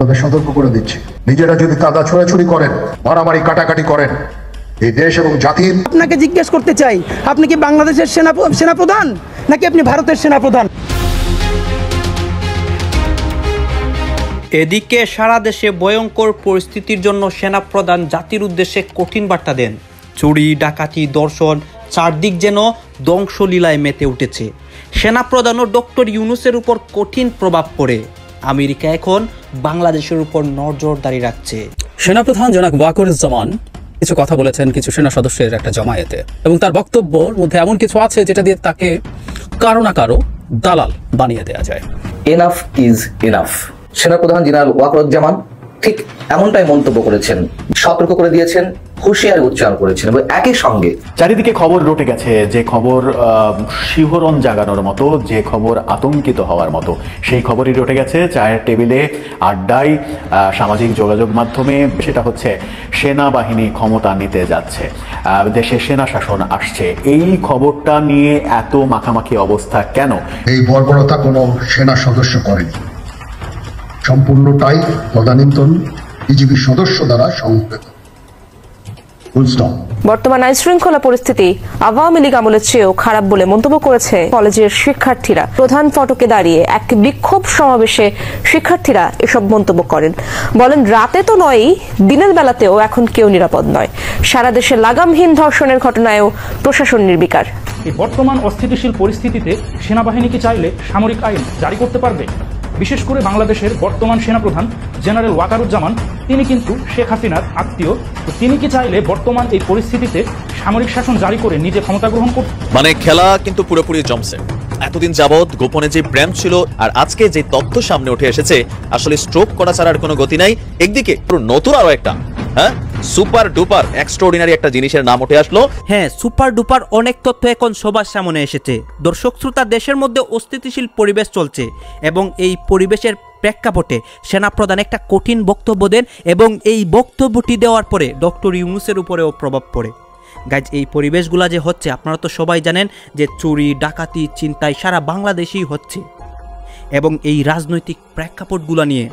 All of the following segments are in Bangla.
তবে সতর্ক করে দিচ্ছি, নিজেরা যদি কাদা ছোড়াছুড়ি করেন, মারামারি কাটাকাটি করেন, এই দেশ এবং জাতির। আপনাকে জিজ্ঞেস করতে চাই, আপনি কি বাংলাদেশের সেনাপ্রধান নাকি আপনি ভারতের সেনাপ্রধান? এদিকে সারা দেশে ভয়ঙ্কর পরিস্থিতির জন্য সেনাপ্রধান জাতির উদ্দেশ্যে কঠিন বার্তা দেন। চুরি, ডাকাতি, ধর্ষণ, চারদিক যেন ধ্বংসলীলায় মেতে উঠেছে। সেনাপ্রধানও ডক্টর ইউনূসের উপর কঠিন প্রভাব পড়ে। আমেরিকা এখন বাংলাদেশের উপর নজরদারি রাখছে। সেনাপ্রধান জনাব ওয়াকারুজ্জামান কিছু কথা বলেছেন কিছু সেনা সদস্যের একটা জমায়েতে, এবং তার বক্তব্যের মধ্যে এমন কিছু আছে যেটা দিয়ে তাকে কারো না কারো দালাল বানিয়ে দেওয়া যায়। Enough is enough. সেনাপ্রধান জেনারেল ওয়াকারুজ্জামান ঠিক এমনটাই মন্তব্য করেছেন, সতর্ক করে দিয়েছেন, হুঁশিয়ারি উচ্চারণ করেছেন, এবং একই সঙ্গে চারিদিকে খবর রটে গেছে, যে খবর শিহরণ জাগানোর মতো, যে খবর আতঙ্কিত হওয়ার মতো, সেই খবরই রটে গেছে চায়ের টেবিলে, আড্ডায়, সামাজিক যোগাযোগ মাধ্যমে। সেটা হচ্ছে সেনাবাহিনী ক্ষমতা নিতে যাচ্ছে, দেশে সেনা শাসন আসছে। এই খবরটা নিয়ে এত মাখামাখি অবস্থা কেন? এই বর্বরতা কোনো সেনা সদস্য করেনি, সম্পূর্ণটাই তদানীন্তন বিজিবি সদস্য দ্বারা সংঘটিত। বর্তমান আইন শৃঙ্খলা পরিস্থিতি আওয়ামী লীগ আমলের চেয়েও খারাপ বলে মন্তব্য করেছে কলেজের শিক্ষার্থীরা। প্রধান ফটকে দাঁড়িয়ে এক বিক্ষোভ সমাবেশে শিক্ষার্থীরা এসব মন্তব্য করেন। বলেন, রাতে তো নয়ই, দিনের বেলাতেও এখন কেউ নিরাপদ নয়। সারা দেশে লাগামহীন ধর্ষণের ঘটনায়ও প্রশাসন নির্বিকার। এই বর্তমান অস্থিতিশীল পরিস্থিতিতে সেনাবাহিনী কি চাইলে সামরিক আইন জারি করতে পারবে? বিশেষ করে বাংলাদেশের বর্তমান সেনাপ্রধান জেনারেল ওয়াকারুজ্জামান, তিনি কিন্তু শেখ হাসিনার আত্মীয়। তিনি কি চাইলে বর্তমান এই পরিস্থিতিতে সামরিক শাসন জারি করে নিজে ক্ষমতা গ্রহণ করতে? মানে খেলা কিন্তু পুরোপুরি জমছে। এতদিন যাবৎ গোপনে যে প্রেম ছিল, আর আজকে যে তথ্য সামনে উঠে এসেছে, আসলে স্ট্রোক করা ছাড়ার কোনো গতি নাই। একদিকে নতুন আরো একটা সুপার ডুপার এক্সট্রাঅর্ডিনারি একটা জিনিসের নাম উঠে আসলো। হ্যাঁ, সুপার ডুপার অনেক তথ্য এখন সবার সামনে এসেছে। দর্শক শ্রোতা, দেশের মধ্যে অস্থিতিশীল পরিবেশ চলছে, এবং এই পরিবেশের প্রেক্ষাপটে সেনাপ্রধান একটা কঠিন বক্তব্য দেন, এবং এই বক্তব্যটি দেওয়ার পরে ডক্টর ইউনূসের উপরেও প্রভাব পড়ে। গাইজ, এই পরিবেশগুলা যে হচ্ছে, আপনারা তো সবাই জানেন যে চুরি, ডাকাতি, ছিনতাই সারা বাংলাদেশেই হচ্ছে, এবং এই রাজনৈতিক প্রেক্ষাপটগুলো নিয়ে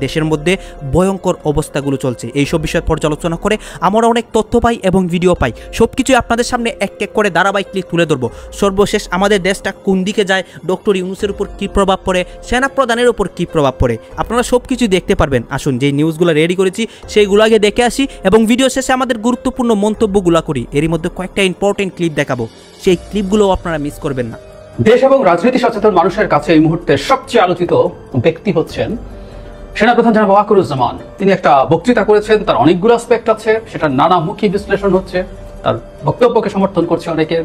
দেশের মধ্যে ভয়ঙ্কর অবস্থাগুলো চলছে। এইসব বিষয় পর্যালোচনা করে আমরা অনেক তথ্য পাই এবং ভিডিও পাই। সব কিছুই আপনাদের সামনে এক এক করে ধারাবাহিকলি তুলে ধরবো। সর্বশেষ আমাদের দেশটা কোন দিকে যায়, ডক্টর ইউনূসের উপর কী প্রভাব পড়ে, সেনাপ্রধানের উপর কী প্রভাব পড়ে, আপনারা সব কিছুই দেখতে পারবেন। আসুন, যেই নিউজগুলো রেডি করেছি সেইগুলো আগে দেখে আসি, এবং ভিডিও শেষে আমাদের গুরুত্বপূর্ণ মন্তব্যগুলো করি। এরই মধ্যে কয়েকটা ইম্পর্টেন্ট ক্লিপ দেখাবো, সেই ক্লিপগুলোও আপনারা মিস করবেন না। দেশ এবং রাজনীতি সচেতন মানুষের কাছে এই মুহূর্তে সবচেয়ে আলোচিত ব্যক্তি হচ্ছেন সেনাপ্রধান জনাব ওয়াকারুজ্জামান। তিনি একটা বক্তৃতা করেছেন, তার অনেকগুলো অ্যাসপেক্ট আছে, সেটা নানামুখী বিশ্লেষণ হচ্ছে। তার বক্তব্যকে সমর্থন করছে অনেকে,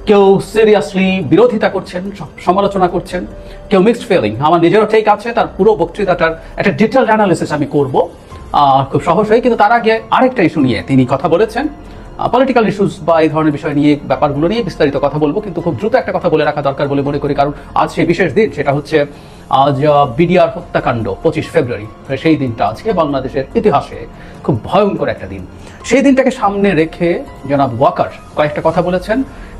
কেউ সিরিয়াসলি বিরোধিতা করছেন, সমালোচনা করছেন, কেউ মিক্সড ফিলিং। আমার নিজেরও ঠিক আছে, তার পুরো বক্তৃতাটার একটা ডিটেলড অ্যানালিসিস আমি করব খুব সহজেই। কিন্তু তার আগে আরেকটা ইস্যু নিয়ে তিনি কথা বলেছেন, পলিটিক্যাল ইস্যুস বা এই ধরনের বিষয় নিয়ে, ব্যাপারগুলো নিয়ে বিস্তারিত কথা বলবো। কিন্তু খুব দ্রুত একটা কথা বলে রাখা দরকার বলে মনে করি, কারণ আজ সেই বিশেষ দিন। সেটা হচ্ছে আজ বিডিআর হত্যাকাণ্ড, 25 ফেব্রুয়ারি। সেই দিনটা আজকে বাংলাদেশের ইতিহাসে খুব ভয়ঙ্কর একটা দিন। সেই দিনটাকে সামনে রেখে জনাব ওয়াকার কয়েকটা কথা বলেছেন।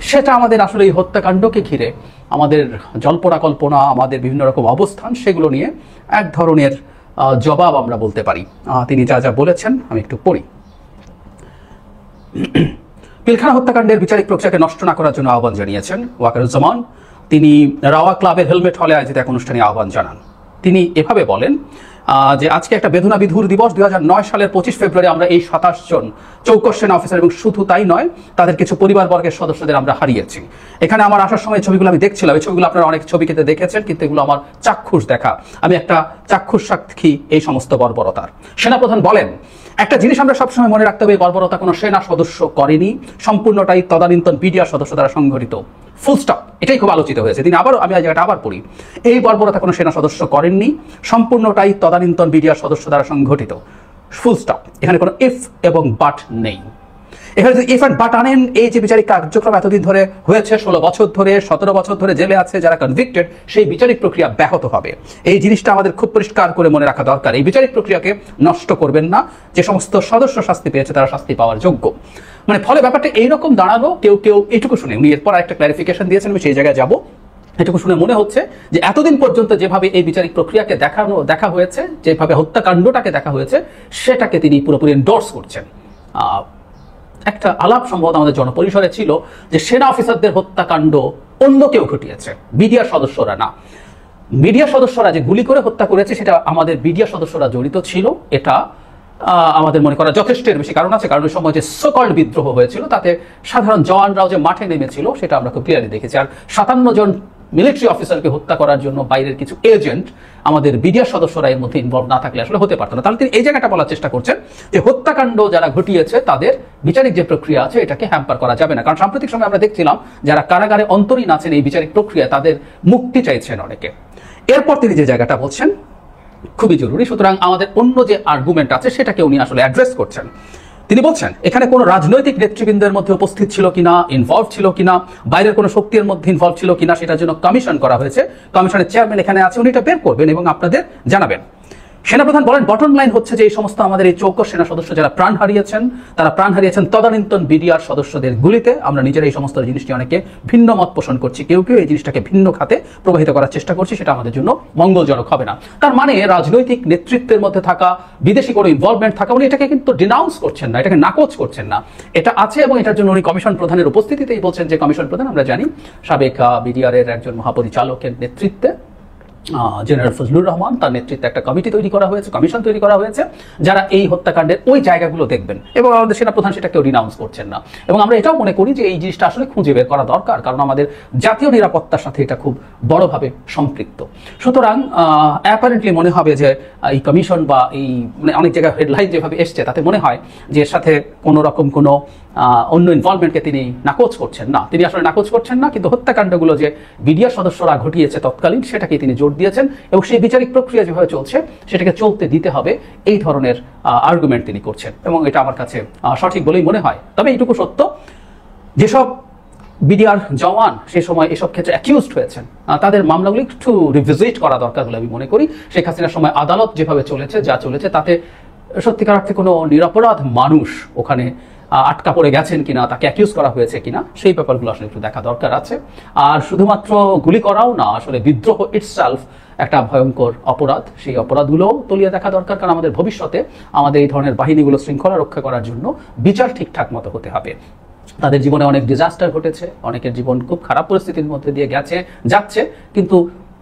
সেটা আমাদের আসলে এই হত্যাকাণ্ডকে ঘিরে আমাদের জল্পনা কল্পনা, আমাদের বিভিন্ন রকম অবস্থান, সেগুলো নিয়ে এক ধরনের জবাব আমরা বলতে পারি। তিনি যা যা বলেছেন আমি একটু পড়ি। পিলখানা হত্যাকাণ্ডের বিচারিক প্রক্রিয়াকে নষ্ট না করার জন্য আহ্বান জানিয়েছেন ওয়াকারুজ্জামান। তিনি রাওয়া ক্লাবের হেলমেট হলে আয়োজিত এক অনুষ্ঠানে আহ্বান জানান। তিনি এভাবে বলেন যে আজকে একটা বেদনা বিধুর দিবস। 2009 সালের 25 ফেব্রুয়ারি আমরা এই 27 জন চৌকস সেনা অফিসার, এবং শুধু তাই নয়, তাদের কিছু পরিবারবর্গের সদস্যদের আমরা হারিয়েছি। এখানে আমার আসার সময় ছবিগুলো আমি দেখছিলাম, এই ছবিগুলো আপনারা অনেক ছবিতে দেখেছেন, কিন্তু এগুলো আমার চাক্ষুষ দেখা। আমি একটা চাক্ষুষ সাক্ষী এই সমস্ত বর্বরতার। সেনাপ্রধান বলেন, একটা জিনিস আমরা সবসময় মনে রাখতে হবে, বর্বরতা কোনো সেনা সদস্য করেনি, সম্পূর্ণটাই তদানীন্তন বিডিআর সদস্য দ্বারা সংঘটিত। Full stop. এটাই খুব আলোচিত হয়েছে। তিনি আমি জায়গাটা আবার পড়ি, এই বর্বরতা কোনো সেনা সদস্য করেননি, সম্পূর্ণটাই তদানীন্তন বিডিআর সদস্য দ্বারা সংঘটিত। Full stop. এখানে কোনো ইফ এবং বাট নেই। এখানে যদি ইফ অ্যান্ড বাট আনেন, এই যে বিচারিক কার্যক্রম এতদিন ধরে হয়েছে, 16 বছর ধরে, 17 বছর ধরে জেলে আছে যারা কনভিক্টেড, সেই বিচারিক প্রক্রিয়া ব্যাহত হবে। এই জিনিসটা আমাদের খুব পরিষ্কার করে মনে রাখা দরকার। এই বিচারিক প্রক্রিয়াকে নষ্ট করবেন না। যে সমস্ত সদস্য শাস্তি পেয়েছে তারা শাস্তি পাওয়ার যোগ্য। মানে ফলে ব্যাপারটা এইরকম দাঁড়ালো। কেউ কেউ এইটুকু শুনে উনি এরপর একটা ক্লারিফিকেশন দিয়েছেন, আমি সেই জায়গায় যাবো। এটুকু শুনে মনে হচ্ছে যে এতদিন পর্যন্ত যেভাবে এই বিচারিক প্রক্রিয়াকে দেখা হয়েছে, যেভাবে হত্যাকাণ্ডটাকে দেখা হয়েছে, সেটাকে তিনি পুরোপুরি এন্ডোর্স করছেন। একটা আলাপ সম্ভবত আমাদের জনপরিসরে ছিল যে সেনা অফিসারদের হত্যাকাণ্ড অন্য কেউ ঘটিয়েছে, মিডিয়ার সদস্যরা না। মিডিয়া সদস্যরা যে গুলি করে হত্যা করেছে সেটা আমাদের মিডিয়া সদস্যরা জড়িত ছিল, এটা আমাদের মনে করা যথেষ্টের বেশি কারণ আছে। কারণ ওই সময় যে সোকল্ড বিদ্রোহ হয়েছিল তাতে সাধারণ জওয়ানরাও যে মাঠে নেমেছিল সেটা আমরা খুব ক্লিয়ারলি দেখেছি। আর 57 জন মিলিটারি অফিসারকে হত্যা করার জন্য বাইরের কিছু এজেন্ট আমাদের মিডিয়া সদস্যরা এর মধ্যে ইনভলভ না থাকলে আসলে হতে পারতো না। তাহলে তিনি এই জায়গাটা বলার চেষ্টা করছেন যে হত্যাকাণ্ড যারা ঘটিয়েছে তাদের বিচারিক যে প্রক্রিয়া আছে এটাকে হ্যাম্পার করা যাবে না। কারণ সাম্প্রতিক সময় আমরা দেখছিলাম যারা কারাগারে অন্তরীণ আছেন এই বিচারিক প্রক্রিয়া, তাদের মুক্তি চাইছেন অনেকে। এরপর তিনি যে জায়গাটা বলছেন খুবই জরুরি, সুতরাং আমাদের অন্য যে আর্গুমেন্ট আছে সেটাকে উনি আসলে অ্যাড্রেস করছেন। তিনি বলছেন এখানে কোনো রাজনৈতিক নেতৃবৃন্দের মধ্যে উপস্থিত ছিল কিনা, ইনভলভ ছিল কিনা, বাইরের কোনো শক্তির মধ্যে ইনভলভ ছিল কিনা, সেটার জন্য কমিশন করা হয়েছে। কমিশনের চেয়ারম্যান এখানে আছে, উনি এটা বের করবেন এবং আপনাদের জানাবেন। সেনাপ্রধান বলেন বটম লাইন হচ্ছে যে এই সমস্ত আমাদের এই চৌকস সেনা সদস্য যারা প্রাণ হারিয়েছেন তদানীন্তন বিডিআর সদস্যদের গুলিতে। আমরা নিজেরা এই সমস্ত জিনিসটি অনেকে ভিন্ন মত পোষণ করছি, কেউ কেউ এই জিনিসটাকে ভিন্ন খাতে প্রবাহিত করার চেষ্টা করছি, সেটা আমাদের জন্য মঙ্গলজনক হবে না। তার মানে রাজনৈতিক নেতৃত্বের মধ্যে থাকা, বিদেশি কোনো ইনভলভমেন্ট থাকা, উনি এটাকে কিন্তু ডিনাউন্স করছেন না, এটাকে নাকচ করছেন না, এটা আছে এবং এটার জন্য উনি কমিশন প্রধানের উপস্থিতিতেই বলছেন যে কমিশন প্রধান আমরা জানি সাবেক বিডিআর এর একজন মহাপরিচালকের নেতৃত্বে জেনারেল ফজলুর রহমান, তার নেতৃত্বে একটা কমিটি তৈরি করা হয়েছে, কমিশন তৈরি করা হয়েছে যারা এই হত্যাকাণ্ডের ওই জায়গাগুলো দেখবেন, এবং আমাদের সেনাপ্রধান সেটা কেউ রিনাউন্স করছেন না। এবং আমরা এটাও মনে করি যে এই জিনিসটা আসলে খুঁজে বের করা দরকার, কারণ আমাদের জাতীয় নিরাপত্তার সাথে এটা খুব বড়ভাবে সম্পৃক্ত। সুতরাং অ্যাপারেন্টলি মনে হবে যে এই কমিশন বা এই মানে অনেক জায়গায় হেডলাইন যেভাবে এসছে তাতে মনে হয় যে এর সাথে কোনো রকম কোনো অন্য ইনভলভমেন্টকে তিনি নাকচ করছেন না। তিনি আসলে নাকচ করছেন না, কিন্তু হত্যাকাণ্ডগুলো যে বিডিআর সদস্যরা ঘটিয়েছে তৎকালীন সেটাকে তিনি জোর দিয়েছেন এবং সেই বিচারিক প্রক্রিয়া যেভাবে চলছে সেটাকে চলতে দিতে হবে, এই ধরনের আর্গুমেন্ট তিনি করছেন এবং এটা আমার কাছে সঠিক বলেই মনে হয়। তবে এইটুকু সত্য, যেসব বিডিআর জওয়ান সে সময় এসব ক্ষেত্রে অ্যাকিউজড হয়েছেন তাদের মামলাগুলি একটু রিভিজিট করা দরকার বলে আমি মনে করি। শেখ হাসিনার সময় আদালত যেভাবে চলেছে, যা চলেছে, তাতে সত্যিকার অর্থে কোনো নিরপরাধ মানুষ ওখানে আটকা পড়ে গেছেন কিনা, তাকে অ্যাকিউজ করা হয়েছে কিনা, সেই ব্যাপারগুলো আসলে একটু দেখা দরকার আছে। আর শুধুমাত্র গুলি করাও না, আসলে বিদ্রোহ ইটসেলফ একটা ভয়ঙ্কর অপরাধ, সেই অপরাধগুলোও তলিয়ে দেখা দরকার। কারণ আমাদের ভবিষ্যতে আমাদের এই ধরনের বাহিনীগুলো শৃঙ্খলা রক্ষা করার জন্য বিচার ঠিকঠাক মতো হতে হবে। তাদের জীবনে অনেক ডিজাস্টার ঘটেছে, অনেকের জীবন খুব খারাপ পরিস্থিতির মধ্যে দিয়ে যাচ্ছে, কিন্তু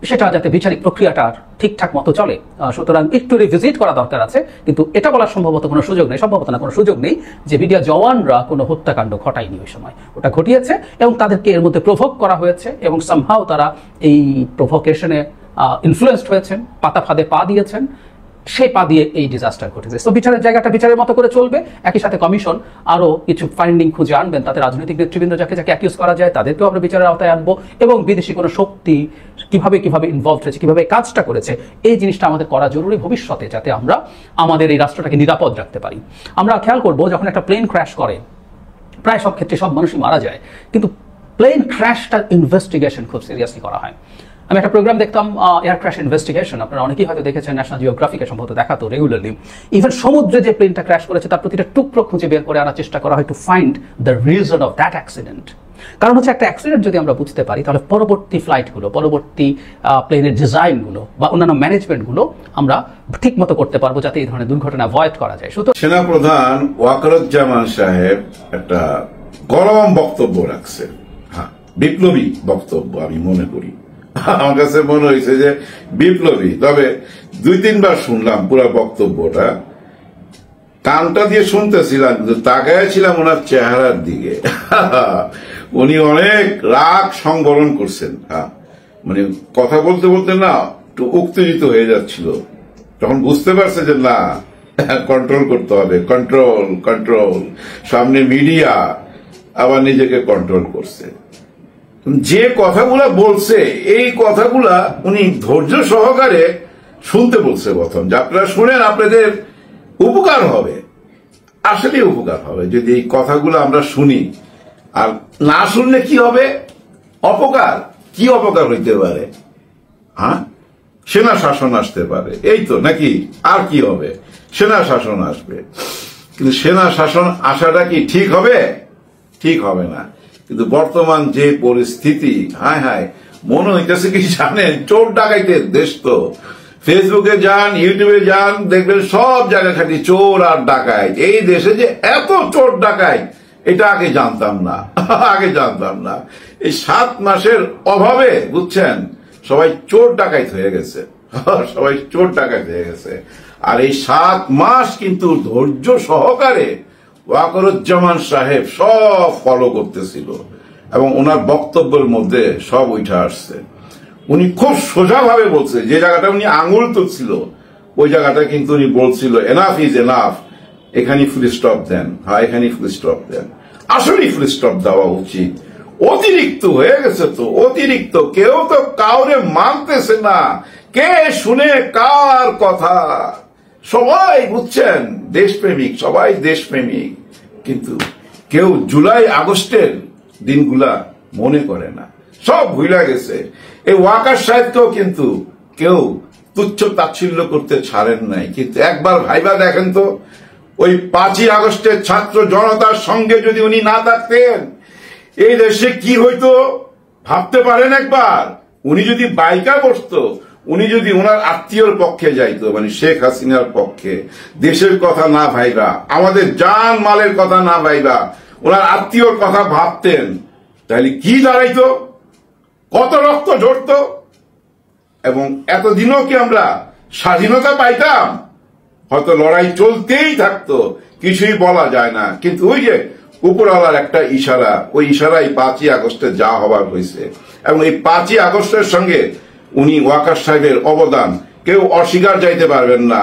সেটা যাতে বিচারিক প্রক্রিয়াটা ঠিকঠাক মতো চলে, সুতরাং একটু রিভিজিট করা দরকার আছে। কিন্তু এটা বলার সম্ভবত কোনো সুযোগ নেই যে বিডিআর জওয়ানরা কোনো হত্যাকাণ্ড ঘটায়নি, ওই সময় ওটা ঘটিয়েছে এবং তাদেরকে এর মধ্যে প্রভোক করা হয়েছে এবং সামহাও তারা এই প্রভোকেশনে ইনফ্লুয়েসড হয়েছেন, পাতা ফাঁদে পা দিয়েছেন, সেই পা দিয়ে এই ডিজাস্টার ঘটেছে। তো বিচারের জায়গাটা বিচারের মতো করে চলবে, একই সাথে কমিশন আরও কিছু ফাইন্ডিং খুঁজে আনবেন, তাতে রাজনৈতিক নেতৃবৃন্দ যাকে অ্যাকিউজ করা যায় তাদেরকেও আমরা বিচারের আওতায় আনবো এবং বিদেশি কোনো শক্তি কিভাবে ইনভলভ হয়েছে, কিভাবে কাজটা করেছে, এই জিনিসটা আমাদের করা জরুরি ভবিষ্যতে, যাতে আমরা আমাদের এই রাষ্ট্রটাকে নিরাপদ রাখতে পারি। আমরা খেয়াল করবো যখন একটা প্লেন ক্র্যাশ করে, প্রায় সব ক্ষেত্রে সব মানুষই মারা যায়, কিন্তু প্লেন ক্র্যাশটার ইনভেস্টিগেশন খুব সিরিয়াসলি করা হয়। আমি একটা প্রোগ্রাম দেখতাম এয়ার ক্র্যাশ ইনভেস্টিগেশন, আপনারা অনেকেই হয়তো দেখেছেন, ন্যাশনাল জিওগ্রাফিকে সম্ভবত দেখাতো রেগুলারলি। ইভেন সমুদ্রে যে প্লেনটা ক্র্যাশ করেছে তার প্রতিটা টুকরো খুঁজে বের করে আনার চেষ্টা করা হয় to find the reason of that accident. কারণ হচ্ছে একটা অ্যাক্সিডেন্ট যদি আমরা বুঝতে পারি তাহলে পরবর্তী ফ্লাইটগুলো, পরবর্তী প্লেনের ডিজাইনগুলো বা অন্যান্য ম্যানেজমেন্টগুলো আমরা ঠিক মতো করতে পারবো, যাতে এই ধরনের দুর্ঘটনা অ্যাভয়েড করা যায়। সুতরাং সেনাপ্রধান ওয়াকারুজ্জামান সাহেব একটা গরম বক্তব্য রাখছেন, হ্যাঁ, বিপ্লবী বক্তব্য আমি মনে করি। আমার কাছে মনে হয়েছে যে বিপ্লবী, তবে 2-3 বার শুনলাম পুরো বক্তব্যটা, কানটা দিয়ে শুনতেছিলাম কিন্তু তাকাইছিলাম ওনার চেহারার দিকে। উনি অনেক রাগ সংবরণ করছেন, হ্যাঁ, মানে কথা বলতে বলতে না একটু উত্তেজিত হয়ে যাচ্ছিল, তখন বুঝতে পারছে যে না, কন্ট্রোল করতে হবে, কন্ট্রোল। সামনে মিডিয়া, আবার নিজেকে কন্ট্রোল করছে। যে কথাগুলা বলছে এই কথাগুলা উনি ধৈর্য সহকারে শুনতে বলছে প্রথম, যে আপনারা শুনেন, আপনাদের উপকার হবে, আসলে উপকার হবে যদি এই কথাগুলো আমরা শুনি। আর না শুনলে কি হবে? অপকার। কি অপকার হইতে পারে? হ্যাঁ, সেনা শাসন আসতে পারে, এই তো নাকি? আর কি হবে? সেনা শাসন আসবে। কিন্তু সেনা শাসন আসাটা কি ঠিক হবে? ঠিক হবে না। কিন্তু বর্তমান যে পরিস্থিতি, হায় মনে হইতেছে কি জানেন, চোর ডাকাইতের দেশ তো। ফেসবুকে যান, ইউটিউবে যান, দেখবেন সব জায়গা খালি চোর আর ডাকাইত। এই দেশে যে এত চোর ডাকাইত এটা আগে জানতাম না, আগে জানতাম না। এই 7 মাসের অভাবে বুঝছেন সবাই চোর ডাকাইত হয়ে গেছে, সবাই চোর ডাকাইত হয়ে গেছে। আর এই 7 মাস কিন্তু ধৈর্য সহকারে ওয়াকারুজ্জামান সাহেব সব ফলো করতেছিল এবং ওনার বক্তব্যের মধ্যে সব উঠে আসছে। উনি খুব সোজাভাবে বলছে, যে জায়গাটা উনি আঙুল তুলছিল ওই জায়গাটা কিন্তু উনি বলছিল এনাফ ইজ এনাফ, এখানে ফুল স্টপ দেন, হ্যাঁ এখানে ফুল স্টপ দেন। আসলে ফুল স্টপ দেওয়া উচিত, অতিরিক্ত হয়ে গেছে তো, অতিরিক্ত। কেউ তো কাউরে মানতেছে না, কে শুনে কার কথা। সবাই বুঝছেন দেশপ্রেমিক, সবাই দেশপ্রেমিক, কিন্তু কেউ জুলাই আগস্টের দিনগুলা মনে করে না, সব ভুলে গেছে। এই ওয়াকার সাহেবকেও কিন্তু কেউ তুচ্ছ তাচ্ছিল্য করতে ছাড়েন নাই। কিন্তু একবার ভাইবা দেখেন তো, ওই 5ই আগস্টের ছাত্র জনতার সঙ্গে যদি উনি না থাকতেন এই দেশে কি হইতো ভাবতে পারেন একবার। উনি যদি বাইকা বসতো, উনি যদি ওনার আত্মীয়র পক্ষে যাইতো, মানে শেখ হাসিনার পক্ষে, দেশের কথা না ভাইবা, আমাদের জান মালের কথা না ভাইবা, ওনার আত্মীয়র কথা ভাবতেন, তাহলে কি দাঁড়াইতো, কত রক্ত ঝরতো, এবং এতদিনও কি আমরা স্বাধীনতা পাইতাম? হয়তো লড়াই চলতেই থাকতো, কিছুই বলা যায় না। কিন্তু ওই যে উপরওয়ালার একটা ইশারা, ওই ইশারাই 5ই আগস্টে যা হবার হয়েছে। এবং এই 5ই আগস্টের সঙ্গে উনি ওয়াকার সাহেবের অবদান কেউ অস্বীকার যাইতে পারবেন না।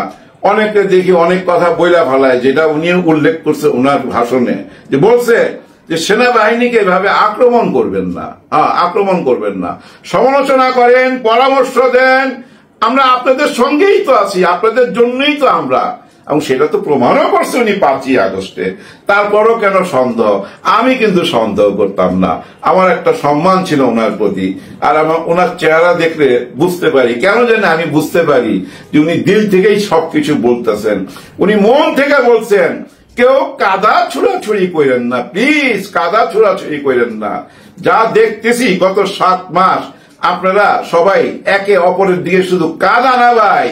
অনেকে দেখি অনেক কথা বইলা ফেলায়, যেটা উনি উল্লেখ করছে ওনার ভাষণে, যে বলছে যে সেনাবাহিনীকে এভাবে আক্রমণ করবেন না, আক্রমণ করবেন না, সমালোচনা করেন, পরামর্শ দেন, আমরা আপনাদের সঙ্গেই তো আছি, আপনাদের জন্যই তো আমরা। এবং সেটা তো প্রমাণও করছে উনি 5ই আগস্টে। তারপরও কেন সন্দেহ? আমি কিন্তু সন্দেহ করতাম না, আমার একটা সম্মান ছিল ওনার প্রতি। আর আমার ওনার চেহারা দেখলে বুঝতে পারি, কেন জানি আমি বুঝতে পারি যে উনি দিল থেকেই সবকিছু বলতেছেন, উনি মন থেকে বলছেন। কেউ কাদা ছুড়াছুড়ি করেন না, প্লিজ কাদা ছুড়াছুড়ি করেন না। যা দেখতেছি গত 7 মাস আপনারা সবাই একে অপরের দিকে শুধু কাদা না ভাই,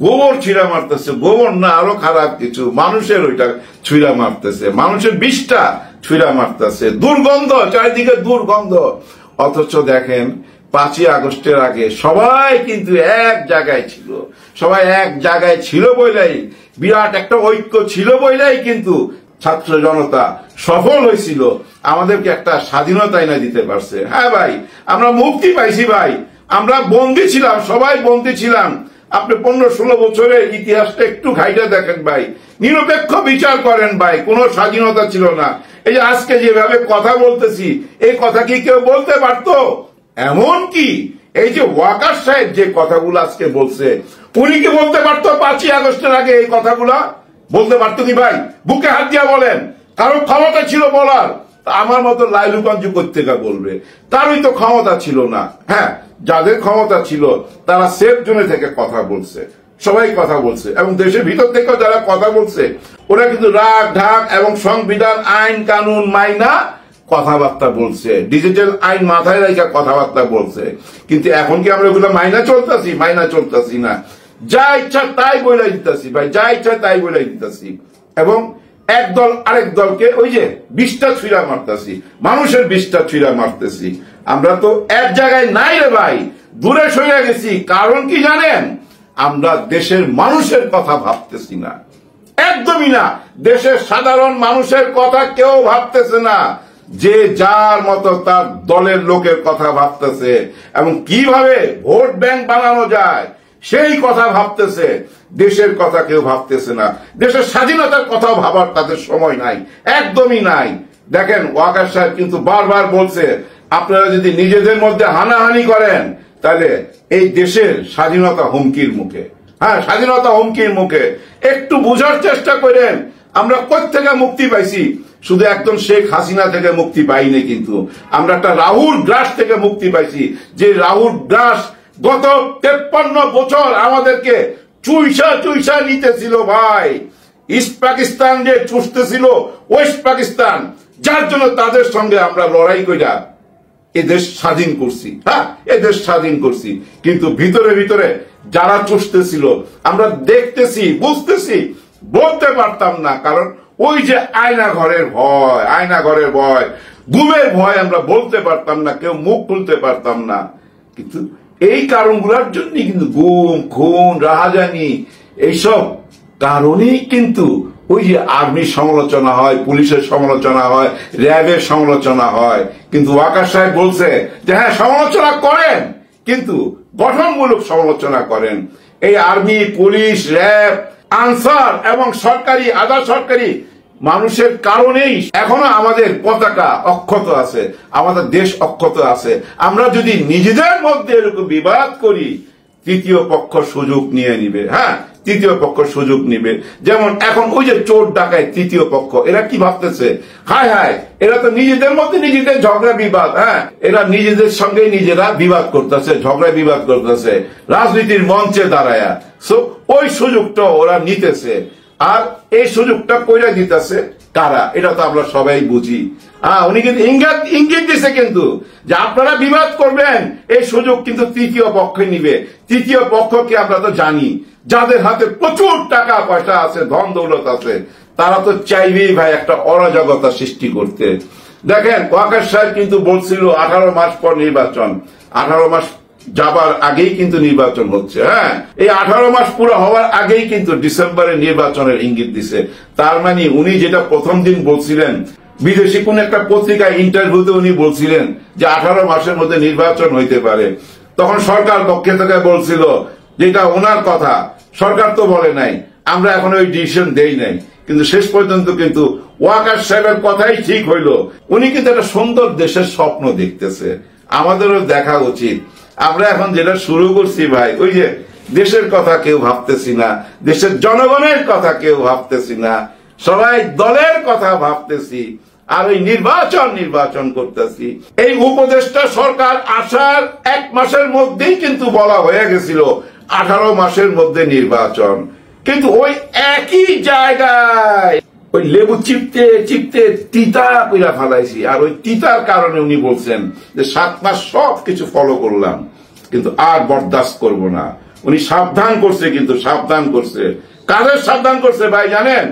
গোবর ছিঁড়া মারতেছে, গোবর না আরো খারাপ কিছু, মানুষের ওইটা ছুঁড়া মারতেছে, মানুষের বিষটা ছুঁড়া মারতেছে, দুর্গন্ধ, চারিদিকে দুর্গন্ধ। অথচ দেখেন 5ই আগস্টের আগে সবাই কিন্তু এক জায়গায় ছিল, সবাই এক জায়গায় ছিল বলেই, বিরাট একটা ঐক্য ছিল বলেই কিন্তু ছাত্র জনতা সফল হয়েছিল, আমাদেরকে একটা স্বাধীনতা এনে দিতে পারছে। হ্যাঁ ভাই, আমরা মুক্তি পাইছি ভাই, আমরা বন্দী ছিলাম, সবাই বন্দী ছিলাম। আপনি 15-16 বছরের ইতিহাসটা একটু ঘাইটা দেখেন ভাই, নিরপেক্ষ বিচার করেন ভাই, কোনো স্বাধীনতা ছিল না। এই যে আজকে যেভাবে কথা বলতেছি, এই কথা কি কেউ বলতে পারতো? এমন কি এই যে ওয়াকার সাহেব যে কথাগুলো আজকে বলছে, উনি কি বলতে পারতো 5ই আগস্টের আগে এই কথাগুলা? বলতে পারতো কি ভাই? বুকে হাত দিয়া বলেন, কারো ক্ষমতা ছিল বলার? আমার মতো লাইলুগঞ্জ পত্রিকা বলবে, তারই তো ক্ষমতা ছিল না। হ্যাঁ, যাদের ক্ষমতা ছিল তারা সেফ জোনে থেকে কথা বলছে, সবাই কথা বলছে, এবং দেশের ভিতর থেকেও যারা কথা বলছে ওরা কিন্তু রাগ ঢাক এবং সংবিধান আইন কানুন মাইনা কথাবার্তা বলছে, ডিজিটাল আইন মাথায় রেখে কথাবার্তা বলছে। কিন্তু এখন কি আমরা ওগুলো মাইনা চলতেছি? মাইনা চলতেছি না, যা ইচ্ছা তাই বলে দিতেছি ভাই, যা ইচ্ছা তাই বলে দিতেছি। এবং একদল আরেক দলকে ওই যে বিষটা ছুঁড়া মারতেছি, মানুষের বিষটা ছুঁড়া মারতেছি। আমরা তো এক জায়গায় নাই রে ভাই, দূরে সরে গেছি। কারণ কি জানেন? আমরা দেশের মানুষের কথা ভাবতেছি না, একদমই না। দেশের সাধারণ মানুষের কথা কেউ ভাবতেছে না, যে যার মতো তার দলের লোকের কথা ভাবতেছে এবং কিভাবে ভোট ব্যাংক বানানো যায় সেই কথা ভাবতেছে, দেশের কথা কেউ ভাবতেছে না। দেশের স্বাধীনতার কথা ভাবার তাদের সময় নাই, একদমই নাই। দেখেন ওয়াকার সাহেব কিন্তু বারবার বলছে, আপনারা যদি নিজেদের মধ্যে হানাহানি করেন তাহলে এই দেশের স্বাধীনতা হুমকির মুখে। হ্যাঁ, স্বাধীনতা হুমকির মুখে। একটু বুঝার চেষ্টা করেন, আমরা কোত্থেকে মুক্তি পাইছি? শুধু একদম শেখ হাসিনা থেকে মুক্তি পাইনি, কিন্তু আমরা একটা রাহুল গ্রাস থেকে মুক্তি পাইছি, যে রাহুল গ্রাস গত 53 বছর আমাদেরকে চুইসা চুইসা নিতেছিল ভাই। ইস্ট পাকিস্তান যে চুষতেছিল ওয়েস্ট পাকিস্তান, যার জন্য তাদের সঙ্গে আমরা লড়াই কইরা এদেশ স্বাধীন করছি, হ্যাঁ এদেশ স্বাধীন করছি, কিন্তু ভিতরে ভিতরে যারা চুষতেছিল আমরা দেখতেছি, বুঝতেছি, বলতে পারতাম না, কারণ ওই যে আয়না ঘরের ভয়, গুমের ভয়, আমরা বলতে পারতাম না, কেউ মুখ খুলতে পারতাম না। কিন্তু এই কারণগুলোর জন্য কিন্তু গুম, খুন, রাহাজানি, এইসব কারণেই কিন্তু ওই যে আর্মির সমালোচনা হয়, পুলিশের সমালোচনা হয়, র্যাবের সমালোচনা হয়। কিন্তু ওয়াকার সাহেব বলছে যে হ্যাঁ সমালোচনা করেন, কিন্তু গঠনমূলক সমালোচনা করেন। এই আর্মি, পুলিশ, র্যাব, আনসার এবং সরকারি, আধা সরকারি মানুষের কারণেই এখনো আমাদের পতাকা অক্ষত আছে, আমাদের দেশ অক্ষত আছে। আমরা যদি নিজেদের মধ্যে এরকম বিবাদ করি, তৃতীয় পক্ষ সুযোগ নিয়ে নিবে, হ্যাঁ তৃতীয় পক্ষ সুযোগ নিবে। যেমন এখন ওই যে চোর ডাকায় তৃতীয় পক্ষ, এরা কি ভাবতেছে, হায় হায় এরা তো নিজেদের মধ্যে নিজেদের ঝগড়া বিবাদ, হ্যাঁ এরা নিজেদের সঙ্গে নিজেরা বিবাদ করতেছে, ঝগড়া বিবাদ করতেছে রাজনীতির মঞ্চে দাঁড়ায়া। সো ওই সুযোগটা ওরা নিতেছে, আর এই সুযোগটা কইরা দিতেছে কারা, এটা তো আমরা সবাই বুঝি। উনি কিন্তু ইঙ্গিত দিছে কিন্তু যে আপনারা বিবাদ করবেন, এই সুযোগ কিন্তু তৃতীয় পক্ষ নিবে। তৃতীয় পক্ষকে আমরা তো জানি, যাদের হাতে প্রচুর টাকা পয়সা আছে, ধন দৌলত আছে, তারা তো চাইবেই ভাই একটা অরাজকতা সৃষ্টি করতে। দেখেন ওয়াকার সাহেব কিন্তু বলছিল 18 মাস পর নির্বাচন, 18 মাস যাবার আগেই কিন্তু নির্বাচন হচ্ছে, হ্যাঁ এই 18 মাস পুরো হওয়ার আগেই কিন্তু ডিসেম্বরে নির্বাচনের ইঙ্গিত দিছে। তার মানে উনি যেটা প্রথম দিন বলছিলেন, বিদেশি কোন একটা পত্রিকায় ইন্টারভিউতে উনি বলছিলেন যে 18 মাসের মধ্যে নির্বাচন হইতে পারে, তখন সরকার পক্ষে থেকে বলছিল যেটা ওনার কথা, সরকার তো বলে নাই, আমরা এখন ওই ডিসিশন দেই নাই। কিন্তু শেষ পর্যন্ত কিন্তু ওয়াকার সাহেবের কথাই ঠিক হইল। উনি কিন্তু একটা সুন্দর দেশের স্বপ্ন দেখতেছে, আমাদেরও দেখা উচিত। আমরা এখন যেটা শুরু করছি ভাই, ওই যে দেশের কথা কেউ ভাবতেছি না, দেশের জনগণের কথা কেউ ভাবতেছি না, সবাই দলের কথা ভাবতেছি, আর ওই নির্বাচন করতেছি। এই উপদেষ্টা সরকার আসার 1 মাসের মধ্যেই কিন্তু বলা হয়ে গেছিল 18 মাসের মধ্যে নির্বাচন, কিন্তু ওই একই জায়গায় ওই লেবু চিপতে চিপতে তিতা কইরা ফেলাইছি। আর ওই তিতার কারণে উনি বলছেন যে 7 মাস সব কিছু ফলো করলাম, কিন্তু আর বরদাস্ত করব না। উনি সাবধান করছে, কিন্তু সাবধান করছে কাদের সাবধান করছে ভাই জানেন?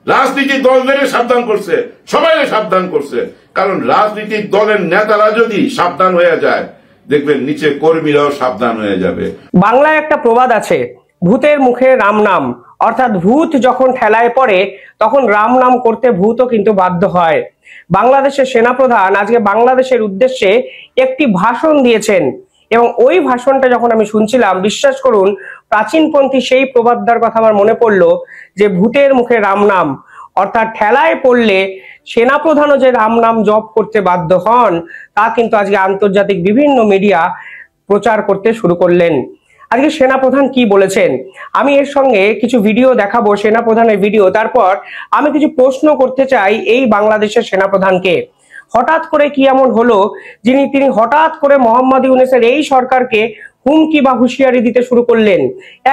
রাজনীতির দলদের সাবধান করছে, সবাই সাবধান করছে। কারণ রাজনীতির দলের নেতারা যদি সাবধান হয়ে যায়, দেখবেন নিচে কর্মীরাও সাবধান হয়ে যাবে। বাংলায় একটা প্রবাদ আছে, ভূতের মুখে রাম নাম, অর্থাৎ ভূত যখন ঠেলায় পড়ে তখন রাম নাম করতে ভূতও কিন্তু বাধ্য হয়। বাংলাদেশের সেনাপ্রধান আজকে বাংলাদেশের উদ্দেশ্যে একটি ভাষণ দিয়েছেন, এবং ওই ভাষণটা যখন আমি শুনছিলাম, বিশ্বাস করুন প্রাচীনপন্থী সেই প্রবাদটার কথা আমার মনে পড়লো যে ভূতের মুখে রাম নাম, অর্থাৎ ঠেলায় পড়লে সেনাপ্রধানও যে রাম নাম জপ করতে বাধ্য হন, তা কিন্তু আজকে আন্তর্জাতিক বিভিন্ন মিডিয়া প্রচার করতে শুরু করলেন। আজকে সেনাপ্রধান কি বলেছেন, আমি এর সঙ্গে কিছু ভিডিও দেখাবো, সেনাপ্রধানের ভিডিও। তারপর আমি কিছু প্রশ্ন করতে চাই এই বাংলাদেশের সেনাপ্রধানকে। হঠাৎ করে কি এমন হলো তিনি হঠাৎ করে মোহাম্মদ ইউনূসের এই সরকারকে হুমকি বা হুঁশিয়ারি দিতে শুরু করলেন,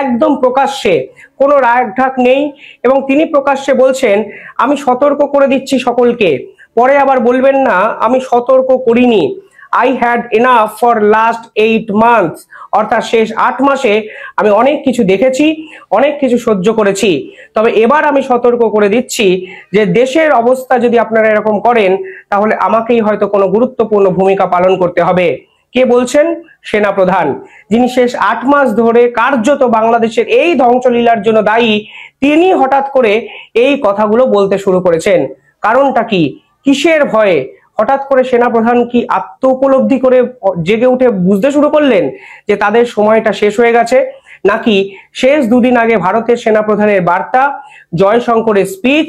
একদম প্রকাশ্যে, কোনো রাগ ঢাক নেই। এবং তিনি প্রকাশ্যে বলছেন আমি সতর্ক করে দিচ্ছি সকলকে, পরে আবার বলবেন না আমি সতর্ক করিনি। I had enough for last 8 months, অর্থাৎ শেষ 8 মাসে আমি অনেক কিছু দেখেছি, অনেক কিছু সহ্য করেছি, তবে এবার আমি সতর্ক করে দিচ্ছি যে দেশের অবস্থা যদি আপনারা এরকম করেন তাহলে আমাকেই হয়তো কোনো গুরুত্বপূর্ণ ভূমিকা পালন করতে হবে। কে বলছেন? সেনাপ্রধান, যিনি শেষ 8 মাস ধরে কার্যত বাংলাদেশের এই ধ্বংসলীলার জন্য দায়ী, তিনি হঠাৎ করে এই কথাগুলো বলতে শুরু করেছেন। কারণটা কি? কিসের ভয়ে? হঠাৎ করে সেনাপ্রধান কি আত্ম উপলব্ধি করে জেগে উঠে বুঝতে শুরু করলেন যে তাদের সময়টা শেষ হয়ে গেছে? নাকি শেষ 2 দিন আগে ভারতের সেনাপ্রধানের বার্তা, জয়শঙ্করের স্পিচ,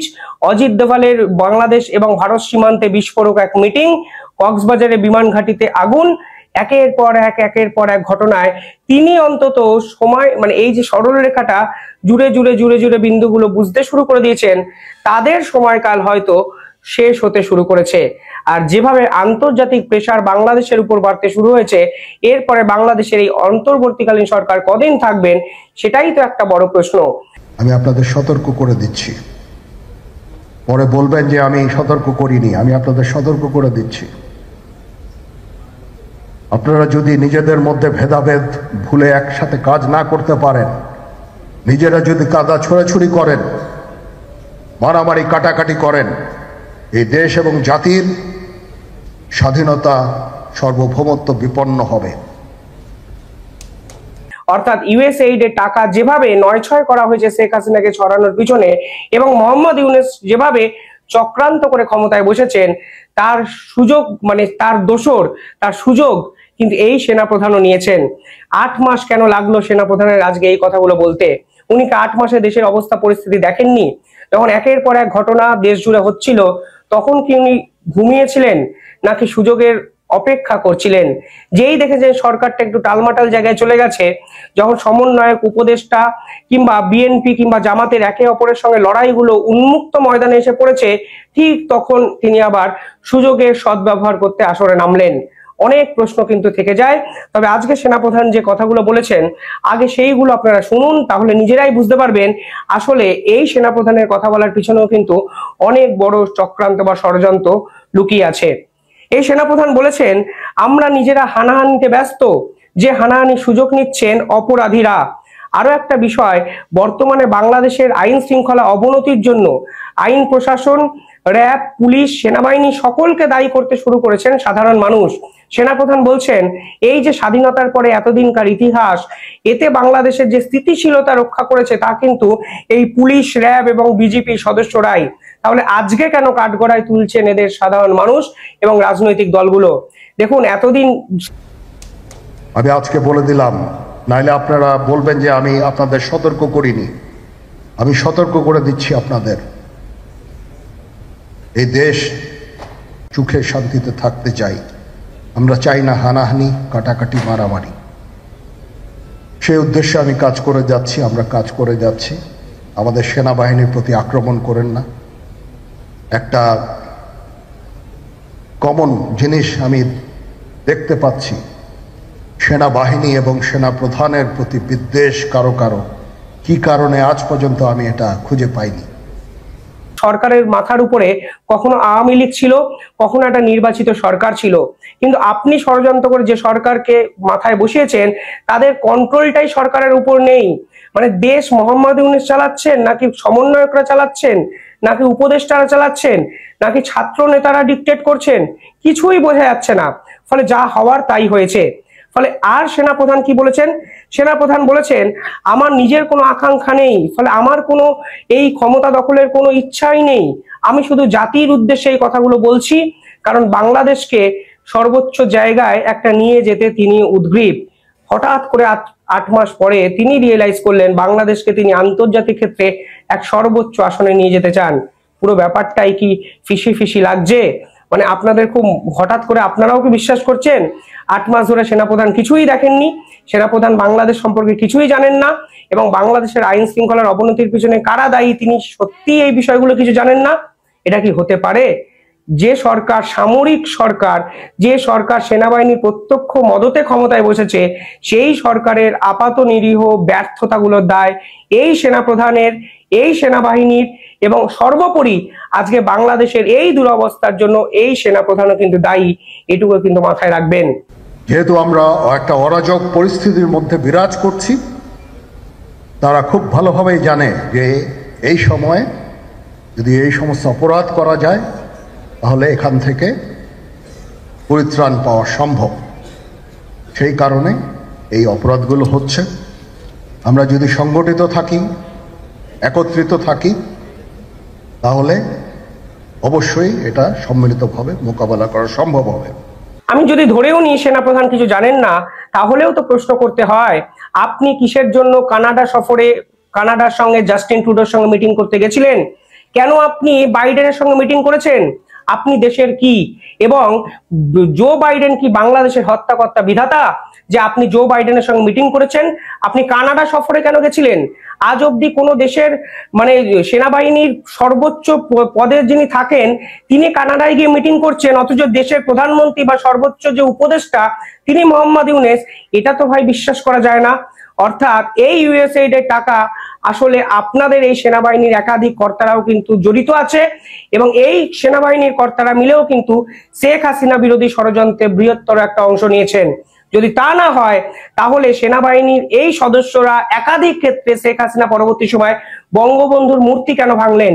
অজিত দোভালের বাংলাদেশ এবং ভারত সীমান্তে বিস্ফোরক এক মিটিং, কক্সবাজারে বিমান ঘাঁটিতে আগুন, একের পর এক ঘটনায় তিনি অন্তত সময় এই যে সরলরেখাটা জুড়ে জুড়ে জুড়ে জুড়ে বিন্দুগুলো বুঝতে শুরু করে দিয়েছেন, তাদের সময়কাল হয়তো শেষ হতে শুরু করেছে। আর যেভাবে আন্তর্জাতিক প্রেসার বাংলাদেশের উপর বাড়তে শুরু হয়েছে, এরপরে বাংলাদেশের এই অন্তর্বর্তীকালীন সরকার কদিন থাকবেন সেটাই তো একটা বড় প্রশ্ন। আমি আপনাদের সতর্ক করে দিচ্ছি, পরে বলবেন যে আমি সতর্ক করিনি, আমি আপনাদের সতর্ক করে দিচ্ছি। আপনারা যদি নিজেদের মধ্যে ভেদাভেদ ভুলে একসাথে কাজ না করতে পারেন, নিজেরা যদি কাদা ছোড়াছুড়ি করেন, মারামারি কাটাকাটি করেন, এই দেশ এবং জাতির স্বাধীনতা সার্বভৌমত্ব বিপন্ন হবে। অর্থাৎ ইউএসএইডের টাকা যেভাবে নয়ছয় করা হয়েছে শেখ হাসিনাকে ছড়ানোর পিছনে, এবং মোহাম্মদ ইউনূস যেভাবে চক্রান্ত করে ক্ষমতায় বসেছেন, তার সুযোগ তার দোসর, তার সুযোগ কিন্তু এই সেনাপ্রধানও নিয়েছেন। 8 মাস কেন লাগলো সেনাপ্রধানের আজকে এই কথাগুলো বলতে? উনি কি 8 মাসে দেশের অবস্থা পরিস্থিতি দেখেননি? যখন একের পর এক ঘটনা দেশ জুড়ে হচ্ছিল, তখন কি উনি ঘুমিয়েছিলেন নাকি সুযোগের অপেক্ষা করছিলেন? যেই দেখেছেন সরকারটা একটু টালমাটাল জায়গায় চলে গেছে, যখন সমন্বয়ক, উপদেষ্টা কিংবা বিএনপি কিংবা জামাতের একে অপরের সঙ্গে লড়াইগুলো উন্মুক্ত ময়দানে এসে পড়েছে, ঠিক তখন তিনি আবার সুযোগের সদ্ব্যবহার করতে আসরে নামলেন। অনেক প্রশ্ন কিন্তু থেকে যায়। তবে আজকে সেনাপ্রধান যে কথাগুলো বলেছেন, আগে সেইগুলো আপনারা শুনুন, তাহলে নিজেরাই বুঝতে পারবেন আসলে এই সেনাপ্রধানের কথা বলার পিছনেও কিন্তু অনেক বড় চক্রান্ত বা ষড়যন্ত্র লুকিয়ে আছে। এই সেনাপ্রধান বলেছেন, আমরা নিজেরা হানাহানিতে ব্যস্ত, যে হানাহানি সুযোগ নিচ্ছেন অপরাধীরা। আরো একটা বিষয়, বর্তমানে বাংলাদেশের আইন শৃঙ্খলা অবনতির জন্য আইন প্রশাসন, র্যাব, পুলিশ, সেনাবাহিনী সকলকে দায়ী করতে শুরু করেছেন সাধারণ মানুষ। সেনাপ্রধান বলছেন, এই যে স্বাধীনতার পরে এতদিনকার ইতিহাস, এতে বাংলাদেশের যে স্থিতিশীলতা রক্ষা করেছে তা কিন্তু এই পুলিশ, র্যাব এবং বিজেপি সদস্যরাই। তাহলে আজকে কেন কাঠগড়ায় তুলছেন এদের সাধারণ মানুষ এবং রাজনৈতিক দলগুলো? দেখুন, এতদিন আমি আজকে বলে দিলাম, নাইলে আপনারা বলবেন যে আমি আপনাদের সতর্ক করিনি। আমি সতর্ক করে দিচ্ছি আপনাদের, এই দেশ সুখে শান্তিতে থাকতে চাই। আমরা চাই না হানাহানি, কাটাকাটি, মারামারি। সেই উদ্দেশ্যে আমি কাজ করে যাচ্ছি, আমরা কাজ করে যাচ্ছি। আমাদের সেনাবাহিনীর প্রতি আক্রমণ করেন না। একটা কমন জিনিস আমি দেখতে পাচ্ছি, সেনাবাহিনী এবং সেনাপ্রধানের প্রতি বিদ্বেষ কারো কারো। কি কারণে আজ পর্যন্ত আমি এটা খুঁজে পাইনি। সরকারের মাথার উপরে কখনো আওয়ামী লীগ ছিল, কখনো একটা নির্বাচিত সরকার ছিল, কিন্তু আপনি ষড়যন্ত্র করে যে সরকারকে মাথায় বসিয়েছেন, তাদের কন্ট্রোলটাই সরকারের উপর নেই। দেশ মোহাম্মদ ইউনূস চালাচ্ছেন, নাকি সমন্বয়করা চালাচ্ছেন, নাকি উপদেষ্টারা চালাচ্ছেন, নাকি ছাত্র নেতারা ডিকটেট করছেন, কিছুই বোঝা যাচ্ছে না। ফলে যা হওয়ার তাই হয়েছে। ফলে আর সেনাপ্রধান কি বলেছেন? সেনাপ্রধান বলেছেন, আমার নিজের কোনো আকাঙ্ক্ষা নেই, ফলে আমার কোনো এই ক্ষমতা দখলের কোনো ইচ্ছাই নেই। আমি শুধু জাতির উদ্দেশ্যে এই কথাগুলো বলছি, কারণ বাংলাদেশকে সর্বোচ্চ জায়গায় একটা নিয়ে যেতে তিনি উদ্গ্রীব। হঠাৎ করে 8 মাস পরে তিনি রিয়েলাইজ করলেন বাংলাদেশকে তিনি আন্তর্জাতিক ক্ষেত্রে এক সর্বোচ্চ আসনে নিয়ে যেতে চান। পুরো ব্যাপারটাই কি ফিসি ফিসি লাগছে? আপনাদের খুব হঠাৎ করে, আপনারাও কি বিশ্বাস করছেন 8 মাস ধরে সেনাপ্রধান কিছুই দেখেননি? সেনাপ্রধান বাংলাদেশ সম্পর্কে কিছুই জানেন না, এবং বাংলাদেশের আইন শৃঙ্খলার অবনতির পিছনে কারা দায়ী তিনি সত্যি এই বিষয়গুলো কিছু জানেন না? এটা কি হতে পারে? যে সরকার, সামরিক সরকার, যে সরকার সেনাবাহিনীর প্রত্যক্ষ মদতে ক্ষমতায় বসেছে, সেই সরকারের আপাত নিরীহ ব্যর্থতাগুলোর দায় এই সেনাপ্রধানের, এই সেনাবাহিনীর, এবং সর্বোপরি আজকে বাংলাদেশের এই দুরবস্থার জন্য এই সেনাপ্রধানও কিন্তু দায়ী। এটুকু কিন্তু মাথায় রাখবেন। যেহেতু আমরা একটা অরাজক পরিস্থিতির মধ্যে বিরাজ করছি, তারা খুব ভালোভাবেই জানে যে এই সময়ে যদি এই সমস্ত অপরাধ করা যায়, তাহলে এখান থেকে পরিত্রাণ পাওয়া সম্ভব। সেই কারণে এই অপরাধগুলো হচ্ছে। আমরা যদি সংগঠিত থাকি, একত্রিত থাকি, তাহলে অবশ্যই এটা সম্মিলিতভাবে মোকাবেলা করা সম্ভব হবে। আমি যদি ধরেও নিই সেনাপ্রধান কিছু জানেন না, তাহলেও তো প্রশ্ন করতে হয়, আপনি কিসের জন্য কানাডা সফরে কানাডার সঙ্গে জাস্টিন ট্রুডোর সঙ্গে মিটিং করতে গেছিলেন? কেন আপনি বাইডেনের সঙ্গে মিটিং করেছেন? আপনি দেশের কি? এবং জো বাইডেন কি বাংলাদেশের হত্যাকর্তা বিধাতা যে আপনি জো বাইডেনের সঙ্গে মিটিং করেছেন? আপনি কানাডা সফরে কেন গেছিলেন? আজ অব্দি কোনো দেশের সেনাবাহিনীর সর্বোচ্চ পদে যিনি থাকেন, তিনি কানাডায় গিয়ে মিটিং করছেন, অথচ দেশের প্রধানমন্ত্রী বা সর্বোচ্চ যে উপদেষ্টা তিনি মোহাম্মদ ইউনূস। এটা তো ভাই বিশ্বাস করা যায় না। অর্থাৎ এই ইউএসএইড এর টাকা আসলে আপনাদের এই সেনাবাহিনীর একাধিক কর্তারাও কিন্তু জড়িত আছে এবং এই সেনাবাহিনীর কর্তারা মিলেও কিন্তু শেখ হাসিনা বিরোধী ষড়যন্ত্রে বৃহত্তর একটা অংশ নিয়েছেন। যদি তা না হয় তাহলে সেনাবাহিনীর এই সদস্যরা একাধিক ক্ষেত্রে শেখ হাসিনা পরবর্তী সময় বঙ্গবন্ধুর মূর্তি কেন ভাঙলেন?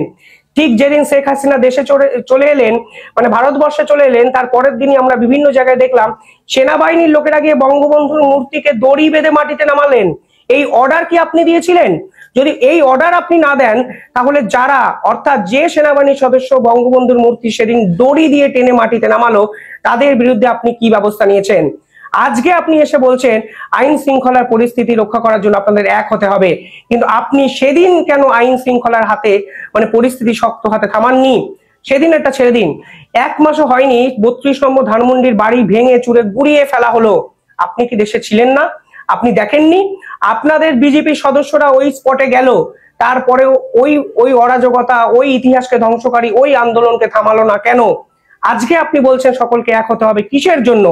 ঠিক যেদিন শেখ হাসিনা দেশে চলে এলেন, মানে ভারতবর্ষে চলে এলেন, তার পরের দিনই আমরা বিভিন্ন জায়গায় দেখলাম সেনাবাহিনীর লোকেরা গিয়ে বঙ্গবন্ধুর মূর্তিকে দড়ি বেঁধে মাটিতে নামালেন। এই অর্ডার কি আপনি দিয়েছিলেন? যদি এই অর্ডার আপনি না দেন তাহলে যারা, অর্থাৎ যে সেনাবাহিনীর সদস্য বঙ্গবন্ধুর মূর্তি সেদিন দড়ি দিয়ে টেনে মাটিতে নামালো, তাদের বিরুদ্ধে আপনি কি ব্যবস্থা নিয়েছেন? আজকে আপনি এসে বলছেন আইন শৃঙ্খলার পরিস্থিতি রক্ষা করার জন্য আপনাদের এক হতে হবে, কিন্তু আপনি সেদিন কেন আইন শৃঙ্খলার হাতে, মানে পরিস্থিতি শক্ত হাতে থামাননি? সেদিন একটা ছেড়ে দিন, 1 মাসও হয়নি 32 নম্বর ধানমন্ডির বাড়ি ভেঙে চুরে গুড়িয়ে ফেলা হলো। আপনি কি দেশে ছিলেন না? আপনি দেখেননি? আপনাদের বিজেপি সদস্যরা ওই স্পটে গেল, তারপরেও ওই অরাজকতা, ওই ইতিহাসকে ধ্বংসকারী ওই আন্দোলনকে থামালো না কেন? আজকে আপনি বলছেন সকলকে এক হতে হবে, কিসের জন্য?